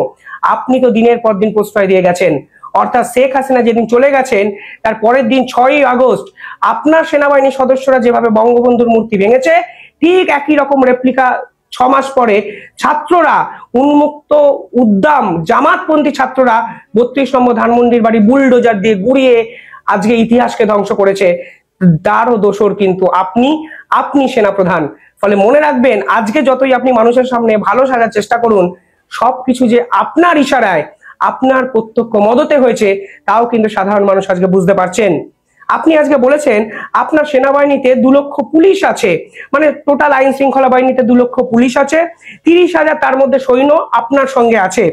আপনি তো দিনের পর দিন প্রশ্রয় দিয়ে গেছেন। অর্থাৎ শেখ হাসিনা যেদিন চলে গেছেন তার পরের দিন 6ই আগস্ট আপনার সেনাবাহিনীর সদস্যরা যেভাবে বঙ্গবন্ধুর মূর্তি ভেঙেছে, ঠিক একই রকম রেপ্লিকা 6 মাস পরে ছাত্ররা, উন্মুক্ত উদ্দাম জামাতপন্থী ছাত্ররা 32 নম্বর ধানমন্ডির বাড়ি বুলডোজার দিয়ে গুড়িয়ে আজকে ইতিহাসকে ধ্বংস করেছে। তারও দোষর কিন্তু আপনি সেনাপ্রধান। ফলে মনে রাখবেন, আজকে যতই আপনি মানুষের সামনে ভালো সাজার চেষ্টা করুন, সবকিছু যে আপনার ইশারায়, আপনার প্রত্যক্ষ মদতে হয়েছে, তাও কিন্তু সাধারণ মানুষ আজকে বুঝতে পারছেন। আপনি আজকে বলেছেন আপনার সেনাবাহিনীতে 2 লক্ষ পুলিশ আছে, মানে টোটাল আইন শৃঙ্খলা বাহিনীতে 2 লক্ষ পুলিশ আছে, 30,000 তার মধ্যে সৈন্য আপনার সঙ্গে আছে।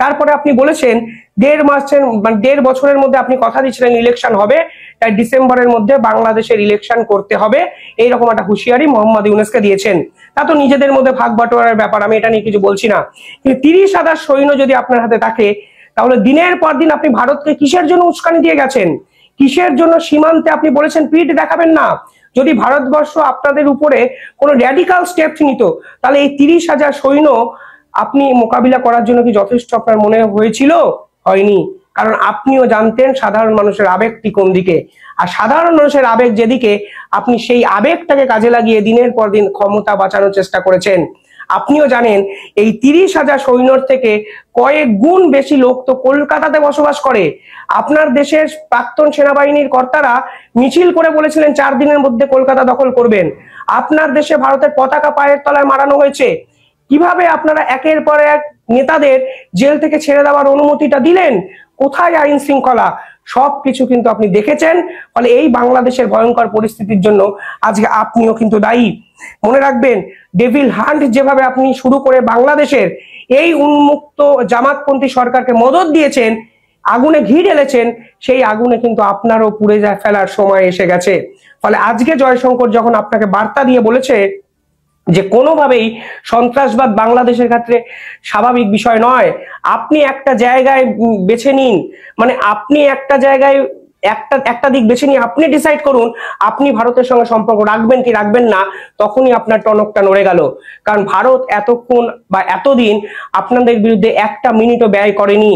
তারপরে আপনি বলেছেন 1.5 বছরের মধ্যে আপনি কথা দিচ্ছিলেন ইলেকশন হবে, তাই ডিসেম্বরের মধ্যে বাংলাদেশের ইলেকশন করতে হবে, এইরকম একটা হুঁশিয়ারি মোহাম্মদ ইউনূসকে দিয়েছেন। তা তো নিজেদের মধ্যে ভাগ বাটোয়ারার ব্যাপার, আমি এটা নিয়ে কিছু বলছি না, কিন্তু 30,000 সৈন্য যদি আপনার হাতে থাকে, তাহলে দিনের পর দিন আপনি ভারতকে কিসের জন্য উস্কানি দিয়ে গেছেন? কিসের জন্য সীমান্তে আপনি বলেছেন পিঠ দেখাবেন না? যদি ভারতবর্ষ আপনাদের উপরে কোনো র্যাডিক্যাল স্টেপ নিত, তাহলে এই 30,000 সৈন্য আপনি মোকাবিলা করার জন্য কি যথেষ্ট আপনার মনে হয়েছিল? হয়নি, কারণ আপনিও জানতেন সাধারণ মানুষের আবেগটি কোন দিকে, আর সাধারণ মানুষের আবেগ যেদিকে, আপনি সেই আবেগটাকে কাজে লাগিয়ে দিনের পর দিন ক্ষমতা বাঁচানোর চেষ্টা করেছেন। আপনিও জানেন এই 30,000 সৈন্যর থেকে কয়েক গুণ বেশি লোক তো কলকাতাতে বসবাস করে। আপনার দেশের প্রাক্তন সেনাবাহিনীর কর্তারা মিছিল করে বলেছিলেন 4 দিনের মধ্যে কলকাতা দখল করবেন। আপনার দেশে ভারতের পতাকা পায়ের তলায় মারানো হয়েছে। কিভাবে আপনারা একের পর এক নেতাদের জেল থেকে ছেড়ে দেওয়ার অনুমতিটা দিলেন? কোথায় আইন শৃঙ্খলা? সবকিছু কিন্তু আপনি দেখেছেন। ফলে এই বাংলাদেশের ভয়ঙ্কর পরিস্থিতির জন্য আজকে আপনিও কিন্তু দায়ী। মনে রাখবেন, ডেভিল হান্ট যেভাবে আপনি শুরু করে বাংলাদেশের এই উন্মুক্ত জামাতপন্থী সরকারকে মদত দিয়েছেন, আগুনে ঘি ঢেলেছেন, সেই আগুনে কিন্তু আপনারও পুড়ে ফেলার সময় এসে গেছে। ফলে আজকে জয়শঙ্কর যখন আপনাকে বার্তা দিয়ে বলেছে যে কোনোভাবেই সন্ত্রাসবাদ বাংলাদেশের ক্ষেত্রে স্বাভাবিক বিষয় নয়, আপনি একটা জায়গায় বেছে নিন, মানে আপনি একটা জায়গায় একটা দিক বেছে নিয়ে আপনি ডিসাইড করুন আপনি ভারতের সঙ্গে সম্পর্ক রাখবেন কি রাখবেন না, তখনই আপনার টনকটা নড়ে গেল। কারণ ভারত এতক্ষণ বা এতদিন আপনাদের বিরুদ্ধে একটা মিনিটও ব্যয় করেনি।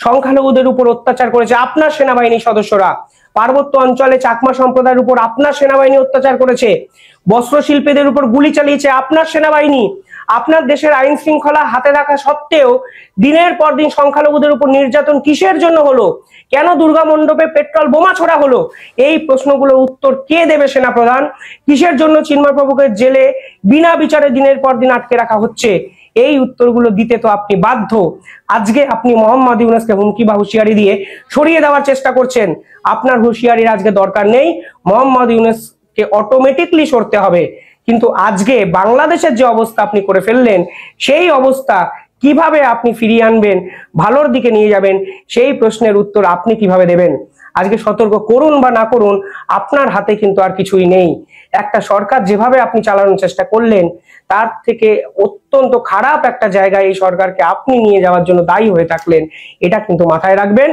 সংখ্যালঘুদের উপর অত্যাচার করেছে আপনার সেনাবাহিনীর সদস্যরা, পার্বত্য অঞ্চলে চাকমা সম্প্রদায়ের উপর আপনার সেনাবাহিনী অত্যাচার করেছে, বস্ত্রশিল্পীদের উপর গুলি চালিয়েছে আপনার সেনাবাহিনী। আপনার দেশের আইন শৃঙ্খলা হাতে রাখা সত্ত্বেও দিনের পর দিন সংখ্যালঘুদের উপর নির্যাতন কিসের জন্য হলো? কেন দুর্গা মণ্ডপে পেট্রোল বোমা ছোড়া হলো? এই প্রশ্নগুলোর উত্তর কে দেবে সেনাপ্রধান? কিসের জন্য চিন্ময় প্রভুকে জেলে বিনা বিচারে দিনের পর দিন আটকে রাখা হচ্ছে? এই উত্তরগুলো দিতে তো আপনি বাধ্য। আজকে আপনি মোহাম্মদ ইউনূসকে হুমকি বা হুঁশিয়ারি দিয়ে সরিয়ে দেওয়ার চেষ্টা করছেন। আপনার হুঁশিয়ারির আজকে দরকার নেই, মোহাম্মদ ইউনূসকে অটোমেটিকলি সরতে হবে। কিন্তু আজকে বাংলাদেশের যে অবস্থা আপনি করে ফেললেন, সেই অবস্থা কিভাবে আপনি ফিরিয়ে আনবেন, ভালোর দিকে নিয়ে যাবেন, সেই প্রশ্নের উত্তর আপনি কিভাবে দেবেন? আজকে সতর্ক করুন বা না করুন, আপনার হাতে কিন্তু আর কিছুই নেই। একটা সরকার যেভাবে আপনি চালানোর চেষ্টা করলেন, তার থেকে অত্যন্ত খারাপ একটা জায়গায় এই সরকারকে আপনি নিয়ে যাওয়ার জন্য দায়ী হয়ে থাকলেন। এটা কিন্তু মাথায় রাখবেন।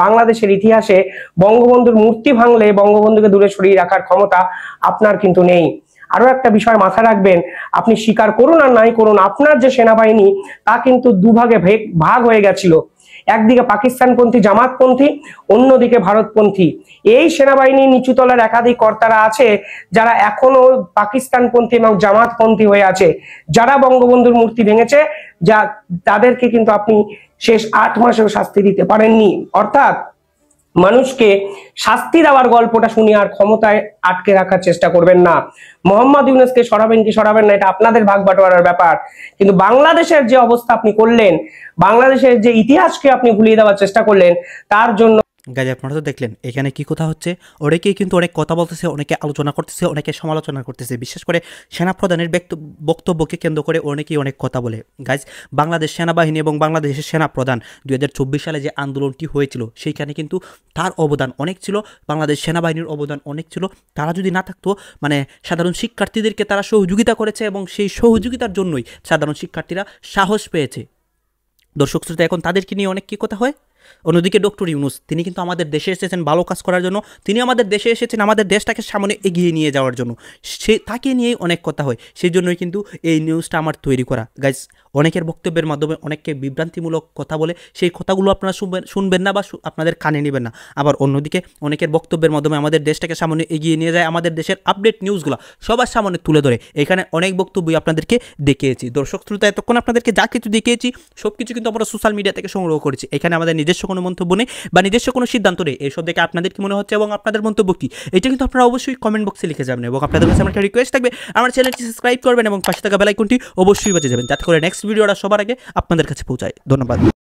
বাংলাদেশের ইতিহাসে বঙ্গবন্ধুর মূর্তি ভাঙলে বঙ্গবন্ধুকে দূরে সরিয়ে রাখার ক্ষমতা আপনার কিন্তু নেই। আরো একটা বিষয় মাথায় রাখবেন, আপনি স্বীকার করুন আর নাই করুন, আপনার যে সেনাবাহিনী তা কিন্তু দুভাগে ভাগ হয়ে গেছিল। একদিকে পাকিস্তানপন্থী জামাতপন্থী, অন্যদিকে ভারতপন্থী। এই সেনাবাহিনীর নিচুতলার একাধিক কর্তারা আছে যারা এখনো পাকিস্তানপন্থী এবং জামাতপন্থী হয়ে আছে, যারা বঙ্গবন্ধুর মূর্তি ভেঙেছে, যা তাদেরকে কিন্তু আপনি শেষ 8 মাসেও শাস্তি দিতে পারেননি। অর্থাৎ মানুষকে শাস্তি দেওয়ার গল্পটা শুনি আর ক্ষমতায় আটকে রাখার চেষ্টা করবেন না। মোহাম্মদ ইউনূসকে সরাবেন কি সরাবেন না, এটা আপনাদের ভাগ বাটোয়ারার ব্যাপার। কিন্তু বাংলাদেশের যে অবস্থা আপনি করলেন, বাংলাদেশের যে ইতিহাসকে আপনি ভুলিয়ে দেওয়ার চেষ্টা করলেন, তার জন্য গাইজ আপনারা তো দেখলেন এখানে কি কথা হচ্ছে। অনেকেই কিন্তু অনেক কথা বলতেছে, অনেকে আলোচনা করতেছে, অনেকে সমালোচনা করতেছে। বিশেষ করে সেনাপ্রধানের বক্তব্যকে কেন্দ্র করে অনেকেই অনেক কথা বলে। গাইজ বাংলাদেশ সেনাবাহিনী এবং বাংলাদেশের সেনাপ্রধান 2024 সালে যে আন্দোলনটি হয়েছিল সেইখানে কিন্তু তার অবদান অনেক ছিল, বাংলাদেশ সেনাবাহিনীর অবদান অনেক ছিল। তারা যদি না থাকতো, মানে সাধারণ শিক্ষার্থীদেরকে তারা সহযোগিতা করেছে এবং সেই সহযোগিতার জন্যই সাধারণ শিক্ষার্থীরা সাহস পেয়েছে। দর্শক শ্রোতা, এখন তাদেরকে নিয়ে অনেক কী কথা হয়। অন্যদিকে ডক্টর ইউনূস তিনি কিন্তু আমাদের দেশে এসেছেন ভালো কাজ করার জন্য, তিনি আমাদের দেশে এসেছেন আমাদের দেশটাকে সামনে এগিয়ে নিয়ে যাওয়ার জন্য, তাকে নিয়েই অনেক কথা হয়। সেই জন্যই কিন্তু এই নিউজটা আমার তৈরি করা। গাইজ অনেকের বক্তব্যের মাধ্যমে অনেককে বিভ্রান্তিমূলক কথা বলে, সেই কথাগুলো আপনারা শুনবেন না বা আপনাদের কানে নেবেন না। আবার অন্যদিকে অনেকের বক্তব্যের মাধ্যমে আমাদের দেশটাকে সামনে এগিয়ে নিয়ে যায়, আমাদের দেশের আপডেট নিউজগুলো সবার সামনে তুলে ধরে। এখানে অনেক বক্তব্যই আপনাদেরকে দেখিয়েছি। দর্শক শ্রোতা, এতক্ষণ আপনাদেরকে যা কিছু দেখিয়েছি সব কিছু কিন্তু আমরা সোশ্যাল মিডিয়া থেকে সংগ্রহ করেছি। এখানে আমাদের নিজস্ব কোনো মন্তব্য নেই বা নিজস্ব কোনো সিদ্ধান্ত নেই। এইসব দেখে আপনাদের কি মনে হচ্ছে এবং আপনাদের মন্তব্য কি, এটা কিন্তু আপনারা অবশ্যই কমেন্ট বক্সে লিখে যাবেন। এবং আপনাদের কাছে আমার একটা রিকোয়েস্ট থাকবে, আমার চ্যানেলটি সাবস্ক্রাইব করবেন এবং পাশে থাকা বেল আইকনটি অবশ্যই বাজিয়ে যাবেন, যাতে করে নেক্সট ভিডিওটা সবার আগে আপনাদের কাছে পৌঁছায়। ধন্যবাদ।